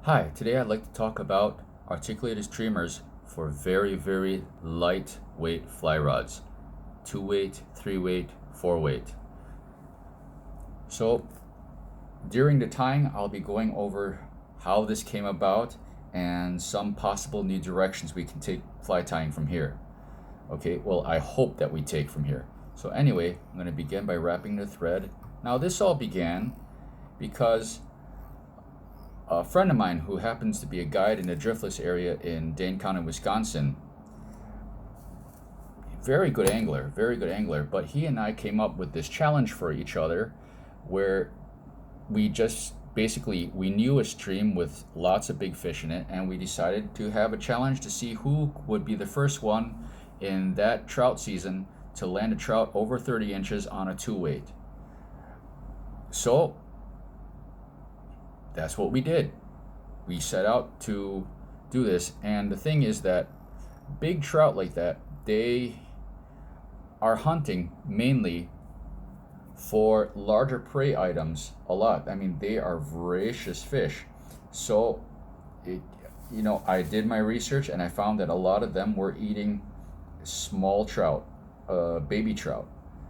Hi, today I'd like to talk about articulated streamers for very, very lightweight fly rods. 2 weight, 3 weight, 4 weight. So during the tying, I'll be going over how this came about and some possible new directions we can take fly tying from here. Okay, well, I hope that we take from here. So anyway, I'm going to begin by wrapping the thread. Now this all began because a friend of mine who happens to be a guide in the driftless area in Dane County, Wisconsin, very good angler, but he and I came up with this challenge for each other where we just basically we knew a stream with lots of big fish in it, and we decided to have a challenge to see who would be the first one in that trout season to land a trout over 30 inches on a 2 weight. So that's what we did. We set out to do this, and the thing is that big trout like that, they are hunting mainly for larger prey items a lot. I mean, they are voracious fish. So, it, I did my research and I found that a lot of them were eating small trout, baby trout.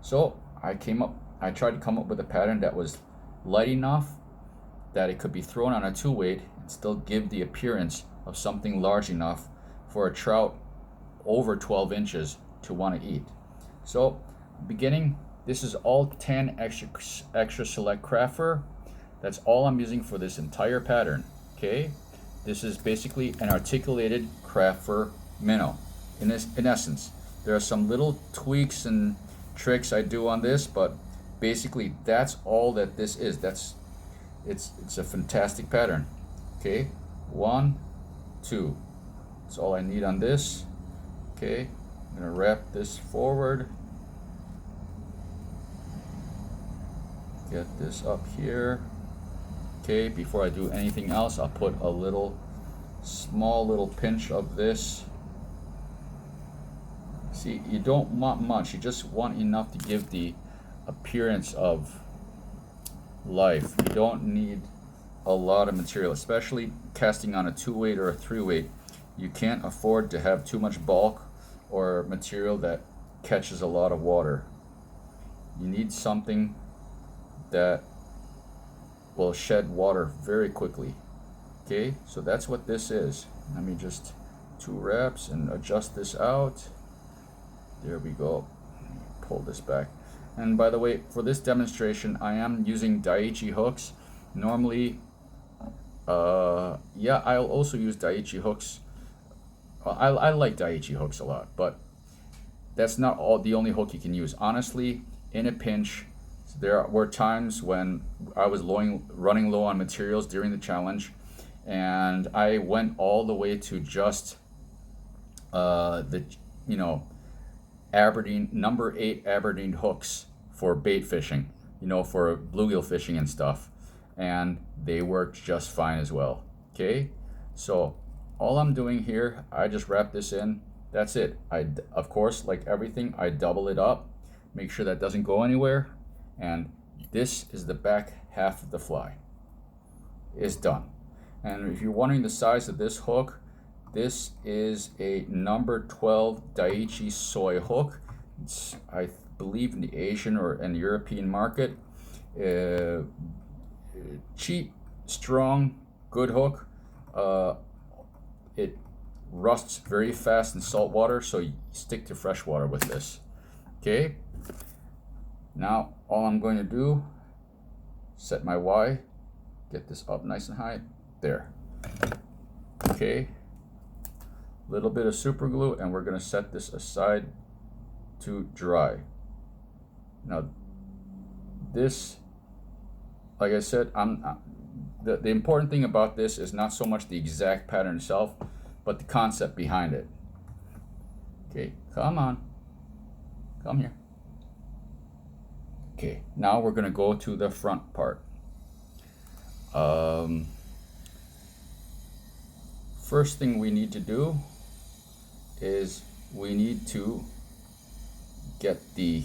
So I tried to come up with a pattern that was light enough that it could be thrown on a 2 weight and still give the appearance of something large enough for a trout over 12 inches to want to eat. So, beginning, this is all 10 extra select craft fur. That's all I'm using for this entire pattern. Okay, this is basically an articulated craft fur minnow. In essence, there are some little tweaks and tricks I do on this, but basically that's all that this is. It's a fantastic pattern. Okay, 1, 2. That's all I need on this. Okay, I'm gonna wrap this forward. Get this up here. Okay, before I do anything else, I'll put a small little pinch of this. See, you don't want much, you just want enough to give the appearance of life. You don't need a lot of material, especially casting on a 2 weight or a 3 weight. You can't afford to have too much bulk or material that catches a lot of water. You need something that will shed water very quickly. Okay, so that's what this is. Let me just 2 wraps and adjust this out. There we go. Pull this back. And by the way, for this demonstration, I am using Daiichi hooks. Normally, I'll also use Daiichi hooks. I like Daiichi hooks a lot, but that's not the only hook you can use. Honestly, in a pinch, there were times when I was running low on materials during the challenge, and I went all the way to just Aberdeen number 8 Aberdeen hooks for bait fishing, for bluegill fishing and stuff, and they worked just fine as well. Okay, so all I'm doing here, I just wrap this in. That's it. Of course, like everything, I double it up, make sure that doesn't go anywhere, and this is the back half of the fly. It's done. And if you're wondering the size of this hook, this is a number 12 Daiichi soy hook. It's, I believe, in the Asian or in the European market. Cheap, strong, good hook. It rusts very fast in salt water, so you stick to fresh water with this. Okay. Now all I'm going to do, set my Y, get this up nice and high. There. Okay. Little bit of super glue, and we're going to set this aside to dry. Now this, like I said, the important thing about this is not so much the exact pattern itself, but the concept behind it. Okay, come on, come here. Okay, now we're going to go to the front part. First thing we need to do is we need to get the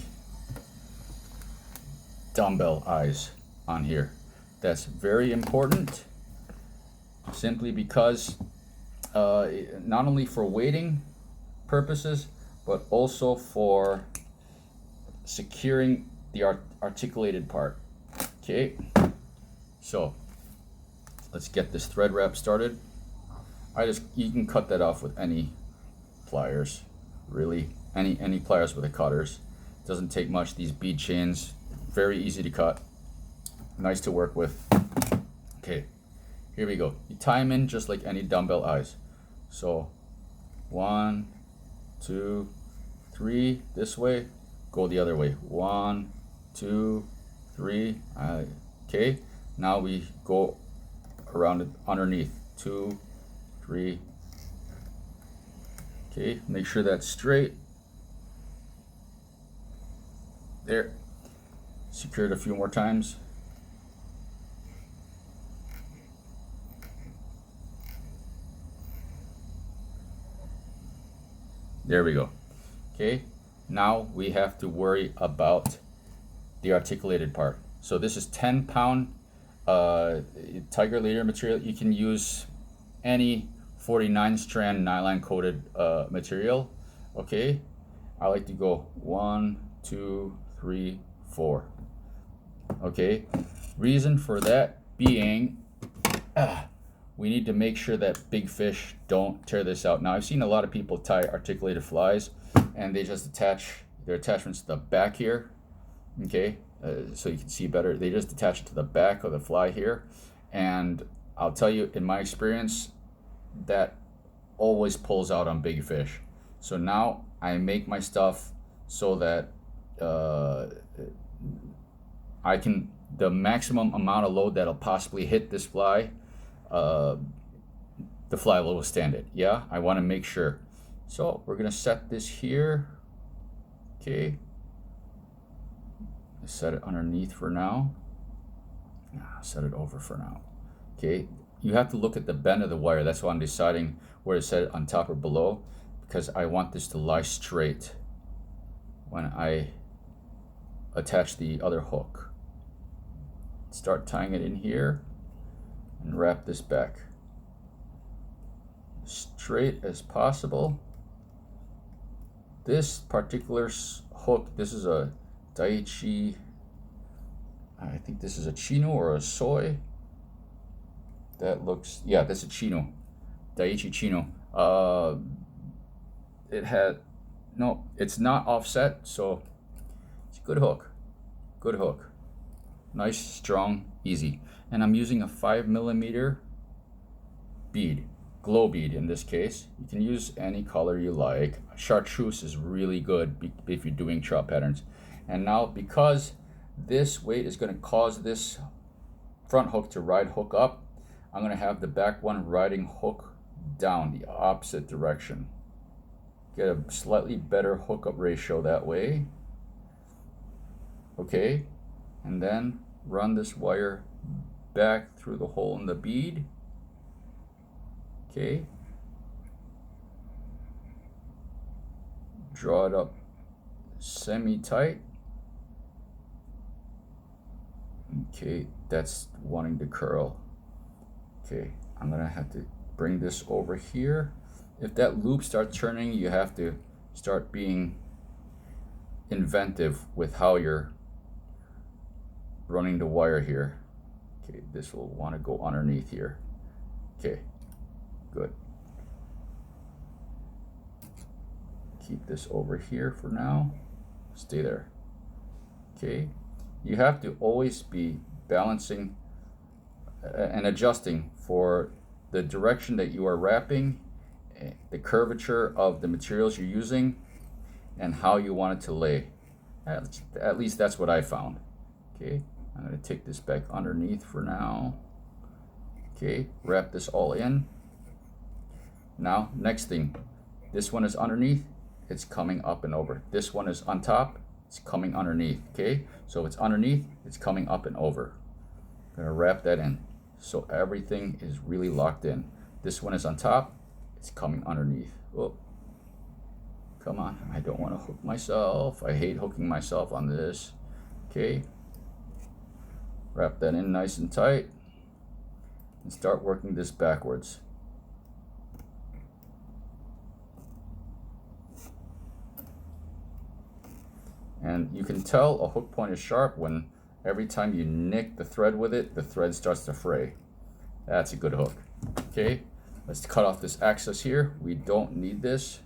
dumbbell eyes on here. That's very important. simply because not only for weighting purposes, but also for securing the articulated part. Okay, so let's get this thread wrap started. You can cut that off with any pliers, really, any pliers with the cutters. It doesn't take much. These bead chains, very easy to cut, nice to work with. Okay, here we go. You tie them in just like any dumbbell eyes. So 1, 2, 3 this way, go the other way. 1, 2, 3. Okay, now we go around it underneath. 2, 3. Okay, make sure that's straight. There. Secure it a few more times. There we go. Okay, now we have to worry about the articulated part. So this is 10-pound tiger leader material. You can use any 49 strand nylon coated material. Okay, I like to go 1, 2, 3, 4. Okay, reason for that being we need to make sure that big fish don't tear this out. Now I've seen a lot of people tie articulated flies and they just attach their attachments to the back here. Okay, so you can see better. They just attach it to the back of the fly here, and I'll tell you, in my experience, that always pulls out on big fish. So now I make my stuff so that I can, the maximum amount of load that'll possibly hit this fly, the fly will withstand it. Yeah, I want to make sure. So we're gonna set this here. Okay, set it underneath for now. Set it over for now. Okay, you have to look at the bend of the wire. That's why I'm deciding where to set it, on top or below, because I want this to lie straight when I attach the other hook. Start tying it in here and wrap this back straight as possible. This particular hook, this is a Daiichi, I think this is a Chino or a Soy. That looks, yeah, that's a Chino, Daiichi Chino. It had, no, it's not offset, so it's a good hook. Good hook. Nice, strong, easy. And I'm using a 5mm bead, glow bead in this case. You can use any color you like. Chartreuse is really good if you're doing trout patterns. And now, because this weight is going to cause this front hook to ride hook up, I'm going to have the back one riding hook down the opposite direction. Get a slightly better hookup ratio that way. Okay, and then run this wire back through the hole in the bead. Okay, draw it up semi-tight. Okay, that's wanting to curl. Okay, I'm gonna have to bring this over here. If that loop starts turning, you have to start being inventive with how you're running the wire here. Okay, this will want to go underneath here. Okay, good. Keep this over here for now. Stay there. Okay, you have to always be balancing and adjusting for the direction that you are wrapping, the curvature of the materials you're using, and how you want it to lay. At least that's what I found. Okay, I'm going to take this back underneath for now. Okay, wrap this all in. Now, next thing, this one is underneath, it's coming up and over. This one is on top, it's coming underneath. Okay, so it's underneath, it's coming up and over. I'm going to wrap that in so everything is really locked in. This one is on top, it's coming underneath. Oh, come on, I don't want to hook myself. I hate hooking myself on this. Okay, wrap that in nice and tight. and start working this backwards. And you can tell a hook point is sharp when every time you nick the thread with it, the thread starts to fray. That's a good hook. Okay, let's cut off this axis here. We don't need this.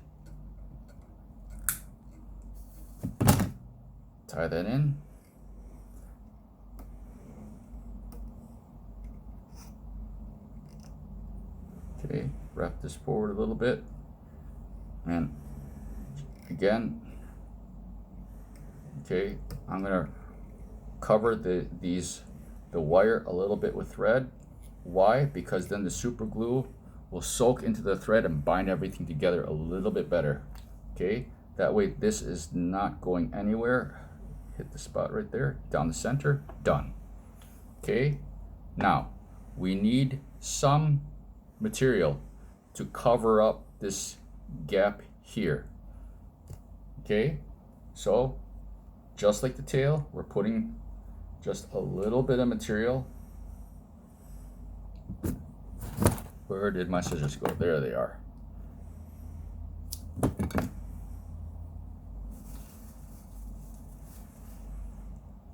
Tie that in. Okay, wrap this forward a little bit. And again, okay, I'm gonna cover the wire a little bit with thread. Why? Because then the super glue will soak into the thread and bind everything together a little bit better. Okay, that way this is not going anywhere. Hit the spot right there, down the center, done. Okay, now we need some material to cover up this gap here. Okay, so just like the tail, we're putting just a little bit of material. Where did my scissors go? There they are.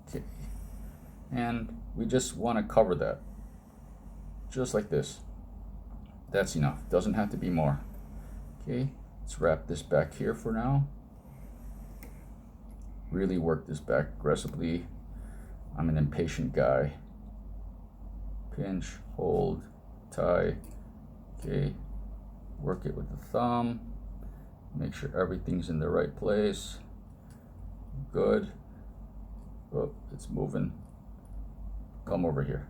Okay, and we just want to cover that just like this. That's enough, doesn't have to be more. Okay, let's wrap this back here for now. Really work this back aggressively. I'm an impatient guy. Pinch, hold, tie. Okay, work it with the thumb. Make sure everything's in the right place. Good. Oh, it's moving. Come over here.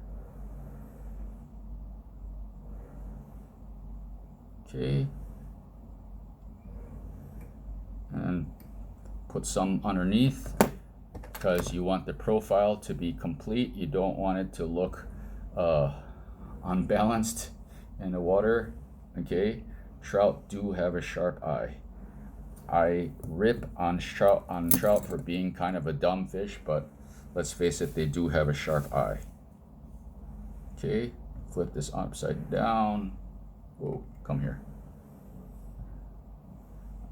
Okay. And put some underneath because you want the profile to be complete. You don't want it to look unbalanced in the water. Okay, trout do have a sharp eye. I rip on trout for being kind of a dumb fish, but let's face it, they do have a sharp eye. Okay, flip this upside down. Whoa, come here.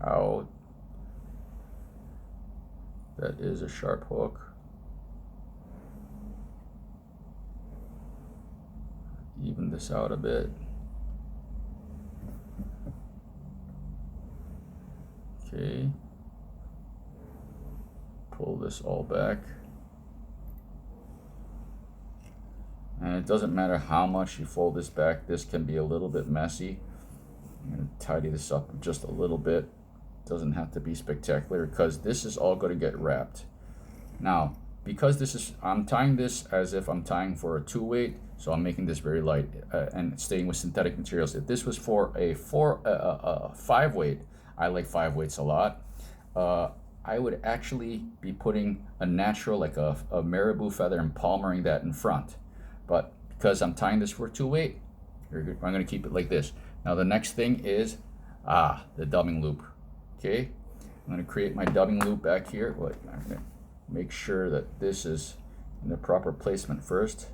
Out. That is a sharp hook. Even this out a bit. Okay. Pull this all back. And it doesn't matter how much you fold this back, this can be a little bit messy. I'm going to tidy this up just a little bit. Doesn't have to be spectacular because this is all going to get wrapped. Now, because this is, I'm tying this as if I'm tying for a 2-weight, so I'm making this very light and staying with synthetic materials. If this was for a 5-weight, I like 5 weights a lot. I would actually be putting a natural, like a marabou feather, and palmering that in front. But because I'm tying this for a 2-weight, I'm going to keep it like this. Now the next thing is the dubbing loop. Okay, I'm going to create my dubbing loop back here. Well, I'm going to make sure that this is in the proper placement first.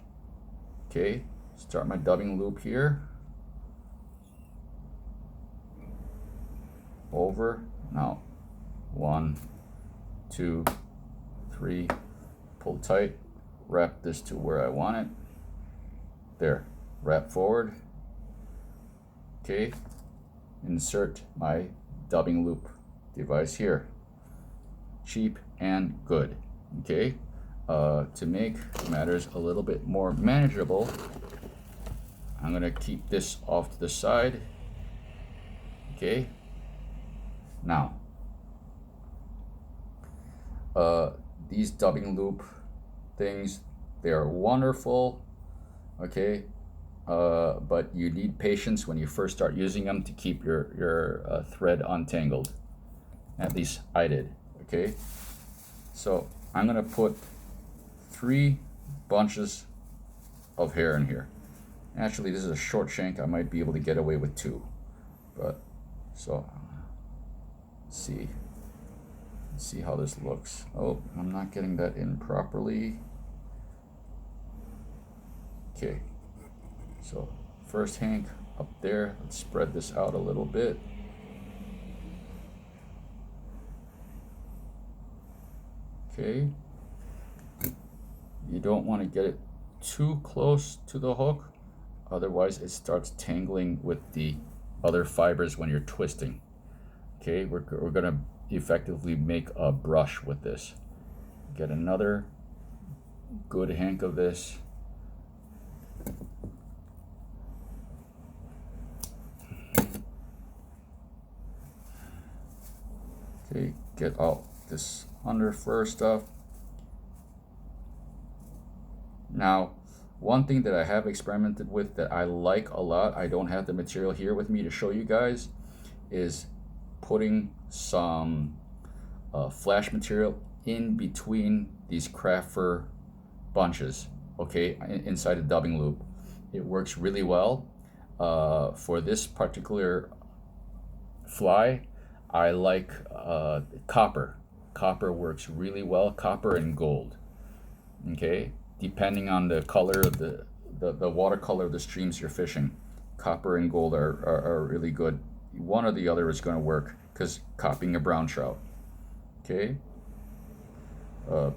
Okay, start my dubbing loop here. Over. Now, 1, 2, 3. Pull tight. Wrap this to where I want it. There. Wrap forward. Okay. Insert my dubbing loop device here. Cheap and good. Okay, to make matters a little bit more manageable, I'm gonna keep this off to the side. Okay, now these dubbing loop things, they are wonderful. Okay, but you need patience when you first start using them to keep your thread untangled. At least I did. Okay, so I'm gonna put 3 bunches of hair in here. Actually, this is a short shank. I might be able to get away with 2, but so let's see how this looks. Oh, I'm not getting that in properly. Okay. So first hank up there, let's spread this out a little bit. Okay, you don't want to get it too close to the hook, otherwise it starts tangling with the other fibers when you're twisting. Okay, we're gonna effectively make a brush with this. Get another good hank of this. Okay, get out this under fur stuff. Now, one thing that I have experimented with that I like a lot, I don't have the material here with me to show you guys, is putting some flash material in between these craft fur bunches, okay, inside a dubbing loop. It works really well. For this particular fly, I like copper. Copper works really well, copper and gold, okay? Depending on the color of the watercolor of the streams you're fishing, copper and gold are really good. One or the other is going to work, because copying a brown trout, okay?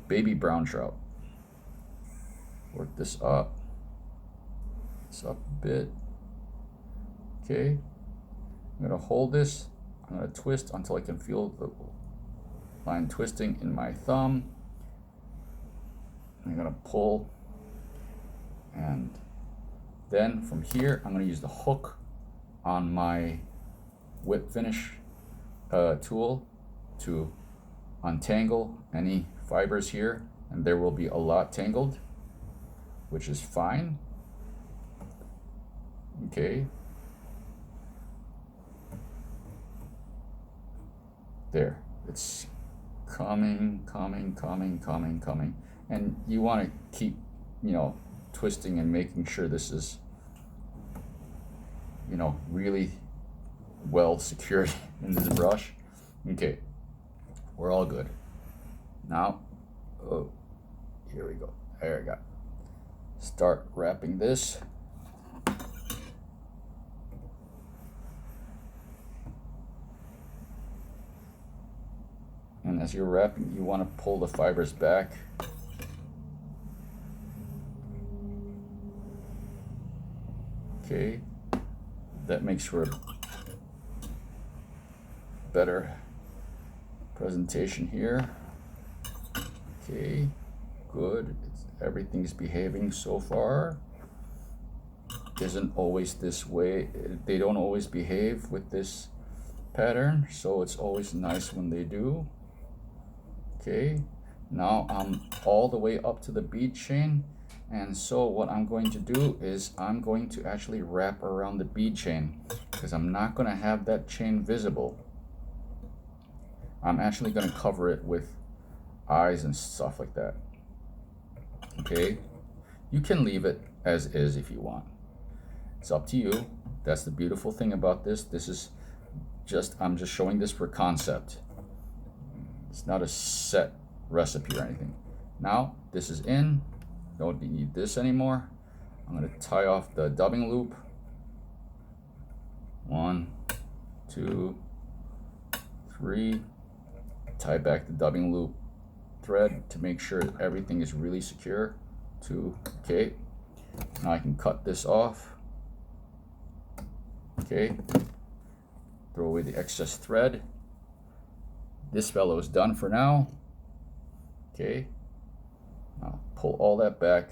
Baby brown trout. Work this up. It's up a bit. Okay. I'm going to hold this. I'm going to twist until I can feel the line twisting in my thumb. I'm going to pull. And then from here, I'm going to use the hook on my whip finish tool to untangle any fibers here, and there will be a lot tangled, which is fine. Okay. There. It's coming. And you want to keep, twisting and making sure this is, really well secured into the brush. Okay. We're all good. Now, oh, here we go. There we go. Start wrapping this. And as you're wrapping, you want to pull the fibers back. Okay, that makes for a better presentation here. Okay, good. Everything's behaving so far. Isn't always this way. They don't always behave with this pattern, so it's always nice when they do. Okay, now I'm all the way up to the bead chain, and so what I'm going to do is I'm going to actually wrap around the bead chain, because I'm not going to have that chain visible. I'm actually going to cover it with eyes and stuff like that. Okay, you can leave it as is if you want. It's up to you. That's the beautiful thing about this. This is I'm just showing this for concept. It's not a set recipe or anything. Now this is in. Don't need this anymore. I'm going to tie off the dubbing loop. 1, 2, 3. Tie back the dubbing loop thread to make sure everything is really secure. 2. Okay. Now I can cut this off. Okay. Throw away the excess thread. This fellow is done for now. Okay. Now pull all that back.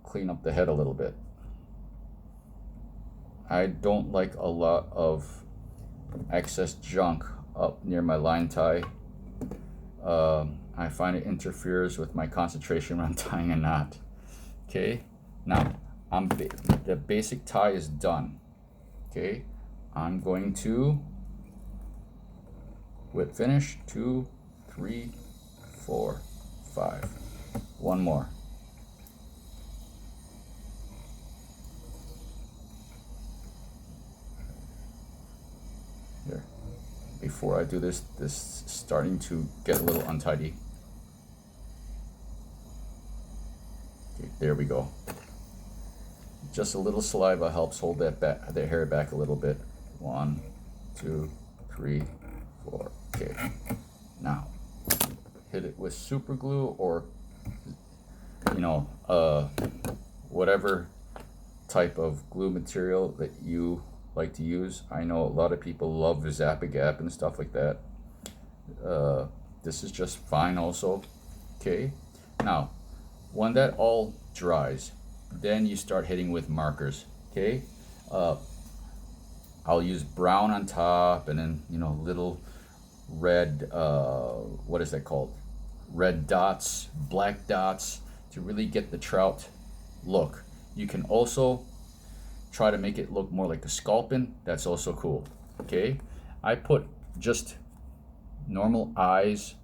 Clean up the head a little bit. I don't like a lot of excess junk up near my line tie. I find it interferes with my concentration when I'm tying a knot. Okay. Now the basic tie is done. Okay. I'm going to whip finish. 2, 3, 4, 5. One more. Here. Before I do this is starting to get a little untidy. Okay, there we go. just a little saliva helps hold that hair back a little bit. 1, 2, 3, 4. Okay. Now, hit it with super glue or, whatever type of glue material that you like to use. I know a lot of people love the Zap-A-Gap and stuff like that. This is just fine also. Okay. Now, when that all dries, then you start hitting with markers. Okay. I'll use brown on top, and then little red, what is that called? Red dots, black dots, to really get the trout look. You can also try to make it look more like a sculpin. That's also cool. Okay, I put just normal eyes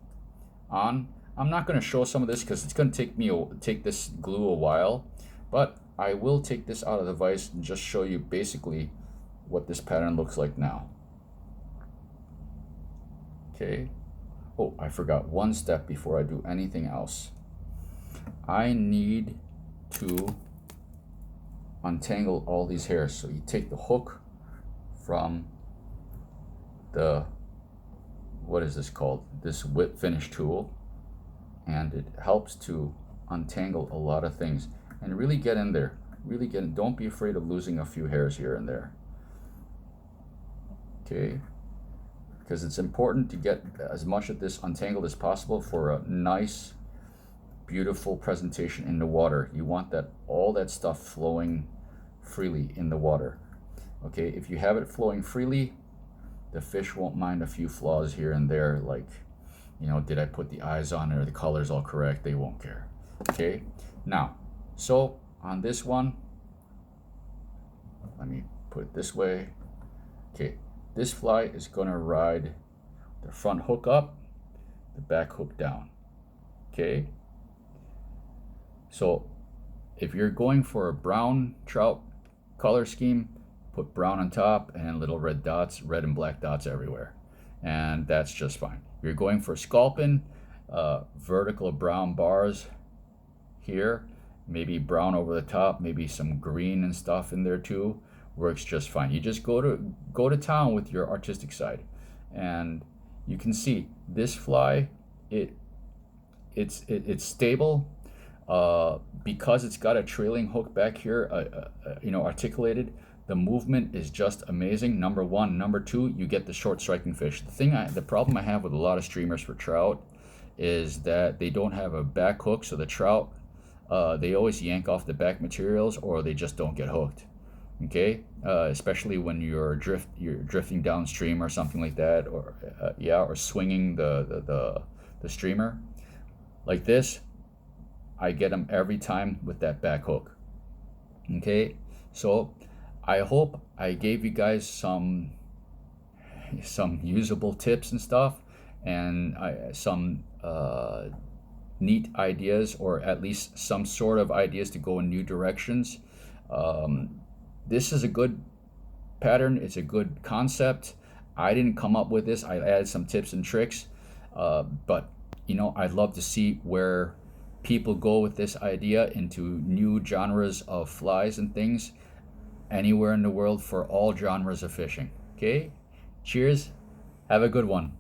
on. I'm not going to show some of this because it's going to take this glue a while, but I will take this out of the vise and just show you basically what this pattern looks like now. Okay. Oh, I forgot one step before I do anything else. I need to untangle all these hairs. So you take the hook from the, what is this called? This whip finish tool, and it helps to untangle a lot of things and really get in there. Really get in. Don't be afraid of losing a few hairs here and there. Okay, because it's important to get as much of this untangled as possible for a nice, beautiful presentation in the water. You want all that stuff flowing freely in the water. Okay, if you have it flowing freely, the fish won't mind a few flaws here and there, like, did I put the eyes on it, or the color's all correct? They won't care. Okay, now, so on this one, let me put it this way. Okay, this fly is gonna ride the front hook up, the back hook down. Okay, so if you're going for a brown trout color scheme, put brown on top and little red dots, red and black dots everywhere, and that's just fine. If you're going for sculpin, vertical brown bars here, maybe brown over the top, maybe some green and stuff in there too, works just fine. You just go to town with your artistic side, and you can see this fly, it's stable, because it's got a trailing hook back here, articulated. The movement is just amazing. Number one. Number two, you get the short striking fish. The problem I have with a lot of streamers for trout is that they don't have a back hook, so the trout, they always yank off the back materials, or they just don't get hooked. Okay, especially when you're drifting downstream or something like that, or or swinging the streamer like this. I get them every time with that back hook. Okay, so I hope I gave you guys some usable tips and stuff, and some neat ideas, or at least some sort of ideas to go in new directions. This is a good pattern. It's a good concept. I didn't come up with this. I added some tips and tricks, but I'd love to see where people go with this idea into new genres of flies and things anywhere in the world, for all genres of fishing. Okay, cheers, have a good one.